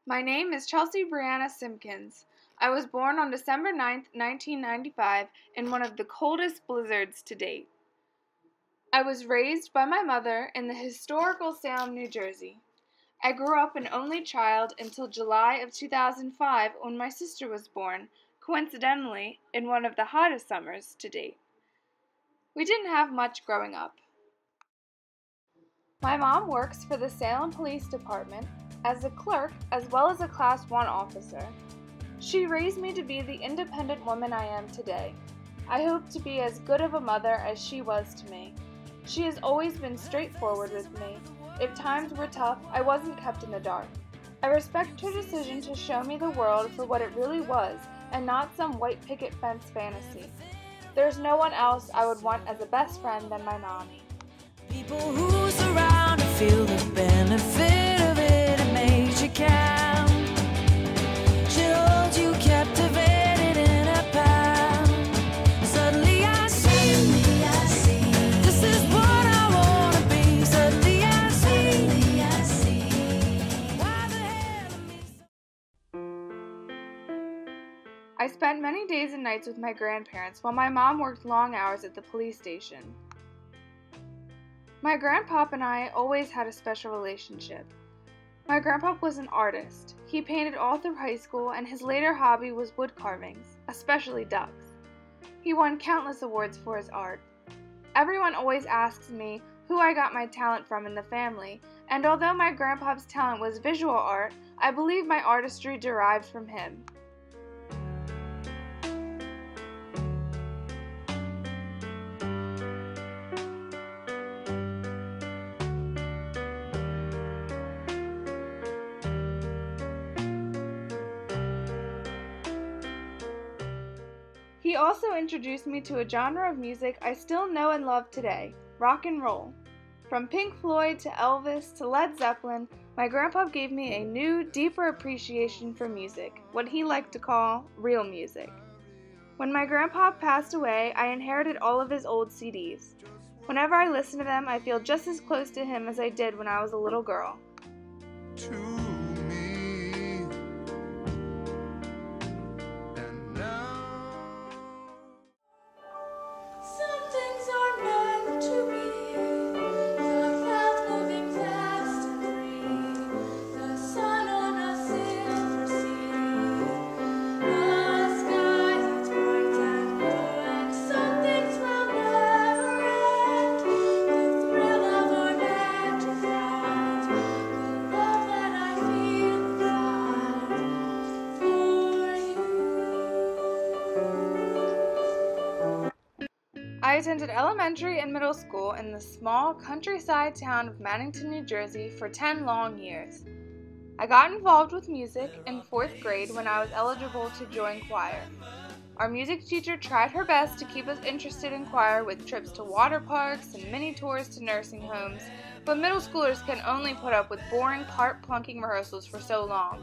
My name is Chelsea Brianna Simpkins. I was born on December 9th, 1995, in one of the coldest blizzards to date. I was raised by my mother in the historical Salem, New Jersey. I grew up an only child until July of 2005 when my sister was born, coincidentally, in one of the hottest summers to date. We didn't have much growing up. My mom works for the Salem Police Department as a clerk as well as a Class 1 officer. She raised me to be the independent woman I am today. I hope to be as good of a mother as she was to me. She has always been straightforward with me. If times were tough, I wasn't kept in the dark. I respect her decision to show me the world for what it really was and not some white picket fence fantasy. There's no one else I would want as a best friend than my mommy. People who surround and feel the benefit of it, it makes you count. She holds you captivated in a pound. Suddenly I see, this is what I want to be. Suddenly I see, why the hell am I so... I spent many days and nights with my grandparents while my mom worked long hours at the police station. My grandpop and I always had a special relationship. My grandpop was an artist. He painted all through high school, and his later hobby was wood carvings, especially ducks. He won countless awards for his art. Everyone always asks me who I got my talent from in the family, and although my grandpop's talent was visual art, I believe my artistry derived from him. He also introduced me to a genre of music I still know and love today, rock and roll. From Pink Floyd to Elvis to Led Zeppelin, my grandpa gave me a new, deeper appreciation for music, what he liked to call real music. When my grandpa passed away, I inherited all of his old CDs. Whenever I listen to them, I feel just as close to him as I did when I was a little girl. I attended elementary and middle school in the small countryside town of Mannington, New Jersey for 10 long years. I got involved with music in 4th grade when I was eligible to join choir. Our music teacher tried her best to keep us interested in choir with trips to water parks and mini tours to nursing homes, but middle schoolers can only put up with boring part-plunking rehearsals for so long.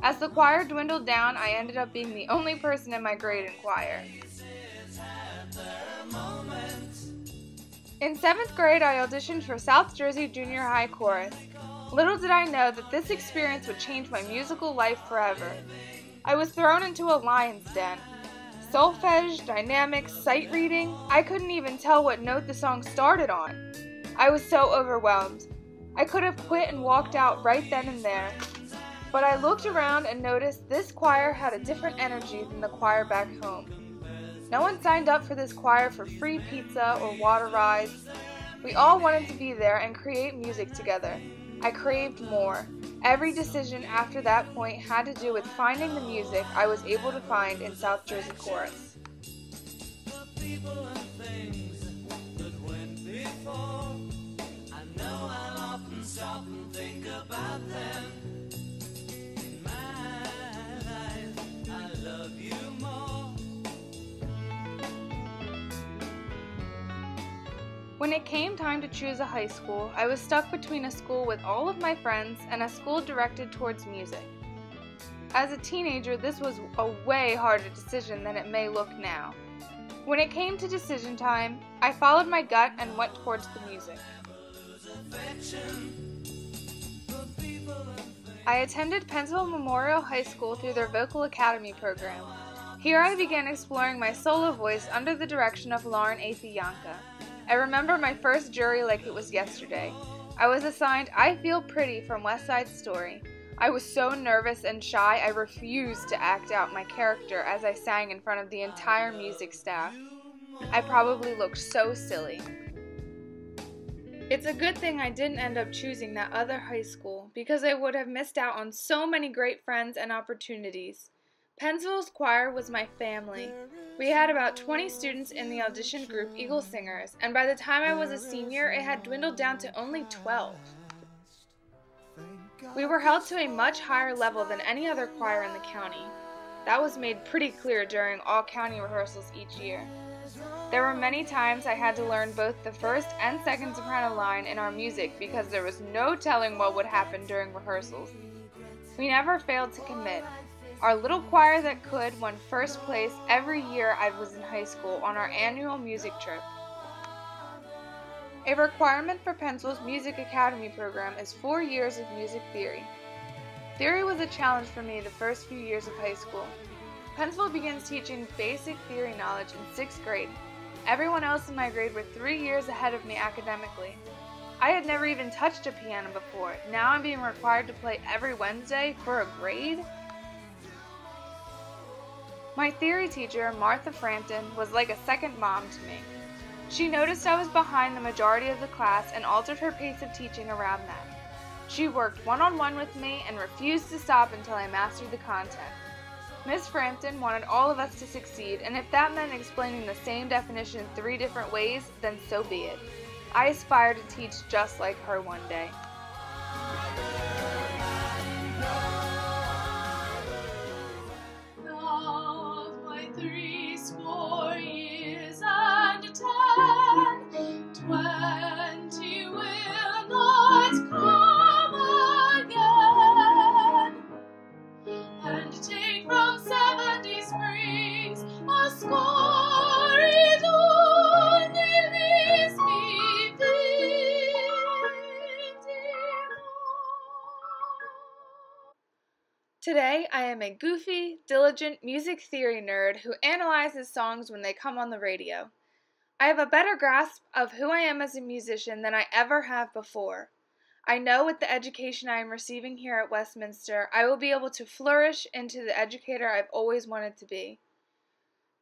As the choir dwindled down, I ended up being the only person in my grade in choir. In 7th grade, I auditioned for South Jersey Junior High Chorus. Little did I know that this experience would change my musical life forever. I was thrown into a lion's den. Solfege, dynamics, sight reading, I couldn't even tell what note the song started on. I was so overwhelmed. I could have quit and walked out right then and there. But I looked around and noticed this choir had a different energy than the choir back home. No one signed up for this choir for free pizza or water rides. We all wanted to be there and create music together. I craved more. Every decision after that point had to do with finding the music I was able to find in South Jersey Chorus. When it came time to choose a high school, I was stuck between a school with all of my friends and a school directed towards music. As a teenager, this was a way harder decision than it may look now. When it came to decision time, I followed my gut and went towards the music. I attended Pennsville Memorial High School through their Vocal Academy program. Here I began exploring my solo voice under the direction of Lauren Athiyonka. I remember my first jury like it was yesterday. I was assigned I Feel Pretty from West Side Story. I was so nervous and shy I refused to act out my character as I sang in front of the entire music staff. I probably looked so silly. It's a good thing I didn't end up choosing that other high school because I would have missed out on so many great friends and opportunities. Pennsville's choir was my family. We had about 20 students in the audition group Eagle Singers, and by the time I was a senior, it had dwindled down to only 12. We were held to a much higher level than any other choir in the county. That was made pretty clear during all county rehearsals each year. There were many times I had to learn both the first and second soprano line in our music because there was no telling what would happen during rehearsals. We never failed to commit. Our little choir that could won first place every year I was in high school on our annual music trip. A requirement for Pennsville's Music Academy program is 4 years of music theory. Theory was a challenge for me the first few years of high school. Pennsville begins teaching basic theory knowledge in 6th grade. Everyone else in my grade were 3 years ahead of me academically. I had never even touched a piano before. Now I'm being required to play every Wednesday for a grade? My theory teacher, Martha Frampton, was like a second mom to me. She noticed I was behind the majority of the class and altered her pace of teaching around that. She worked one-on-one with me and refused to stop until I mastered the content. Miss Frampton wanted all of us to succeed, and if that meant explaining the same definition 3 different ways, then so be it. I aspire to teach just like her one day. Of my 80 years and 10, 20 will not come again, and take from 70 springs a score it only leaves me 51. Today, I am a goofy, diligent music theory nerd who analyzes songs when they come on the radio. I have a better grasp of who I am as a musician than I ever have before. I know with the education I am receiving here at Westminster, I will be able to flourish into the educator I've always wanted to be.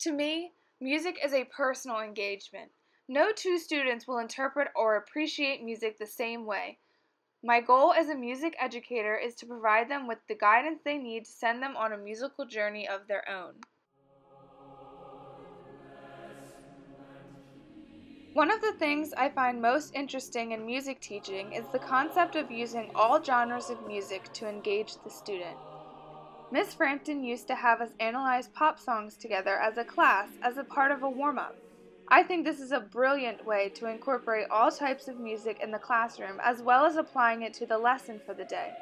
To me, music is a personal engagement. No 2 students will interpret or appreciate music the same way. My goal as a music educator is to provide them with the guidance they need to send them on a musical journey of their own. One of the things I find most interesting in music teaching is the concept of using all genres of music to engage the student. Miss Frampton used to have us analyze pop songs together as a class as a part of a warm-up. I think this is a brilliant way to incorporate all types of music in the classroom as well as applying it to the lesson for the day.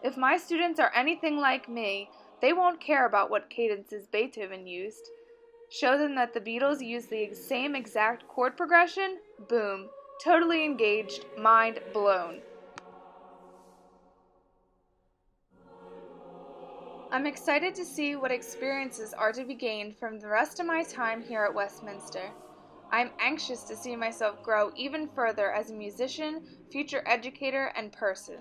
If my students are anything like me, they won't care about what cadences Beethoven used. Show them that the Beatles used the same exact chord progression, boom, totally engaged, mind blown. I'm excited to see what experiences are to be gained from the rest of my time here at Westminster. I'm anxious to see myself grow even further as a musician, future educator, and person.